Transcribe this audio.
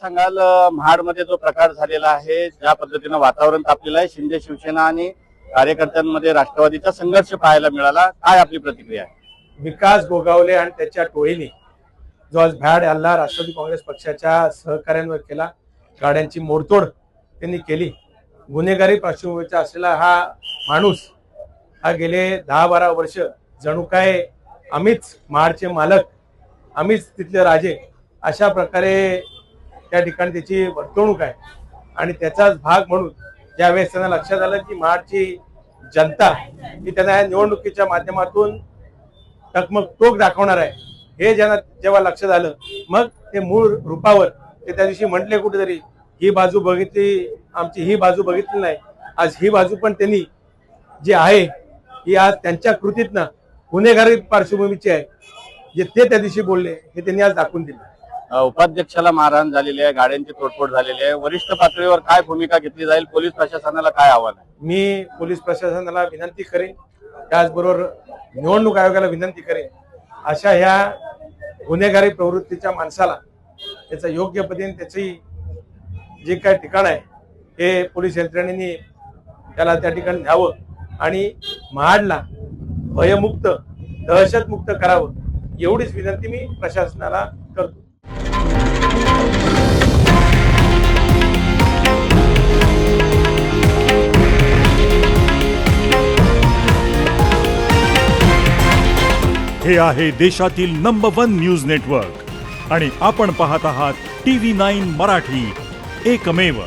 सांगाल महाडमध्ये जो प्रकार झालेला आहे, ज्या पद्धतीने वातावरण तापलेलं आहे, शिंदे शिवसेना आणि कार्यकर्त्यांमध्ये राष्ट्रवादीचा संघर्ष पाहायला मिळाला, काय आपली प्रतिक्रिया आहे? विकास गोगावले आणि त्याच्या टोळीने जो आज भ्याड हल्ला राष्ट्रवादी काँग्रेस पक्षाच्या सहकार्यांवर केला, गाड्यांची मोडतोड त्यांनी केली, गुन्हेगारी पार्श्वभूमीचा असलेला हा माणूस हा गेले 10-12 वर्ष जणू काय आम्हीच महाडचे मालक, आम्हीच तिथले राजे अशा प्रकारे त्या ठिकाणी त्याची वर्तवणूक आहे. आणि त्याचाच भाग म्हणून ज्यावेळेस त्यांना लक्षात आलं की महाडची जनता ही त्यांना या निवडणुकीच्या माध्यमातून टोक दाखवणार आहे, हे ज्यांना जेव्हा लक्षात आलं, मग ते मूळ रूपावर ते त्या दिवशी म्हटले कुठेतरी ही बाजू बघितली, आमची ही बाजू बघितली नाही. आज ही बाजू पण त्यांनी जी आहे ही आज त्यांच्या कृतीतनं गुन्हेगारी पार्श्वभूमीची आहे, जे ते त्या दिवशी बोलले हे त्यांनी आज दाखवून दिलं. उपाध्यक्षाला मारहाण झालेली आहे, गाड्यांची तोडफोड झालेली आहे, वरिष्ठ पातळीवर काय भूमिका घेतली जाईल? पोलीस प्रशासनाला काय आव्हान आहे? मी पोलीस प्रशासनाला विनंती करेन, त्याचबरोबर निवडणूक आयोगाला विनंती करेन, अशा ह्या गुन्हेगारी प्रवृत्तीच्या माणसाला त्याचं योग्य पद्धतीने त्याची जे काय ठिकाण आहे हे पोलीस यंत्रणेने त्याला त्या ठिकाणी न्यावं आणि महाडला भयमुक्त, दहशतमुक्त करावं, एवढीच विनंती मी प्रशासनाला करतो. हे आहे देशातील नंबर 1 न्यूज नेटवर्क आणि आपण पाहत आहात TV9 मराठी, एकमेव.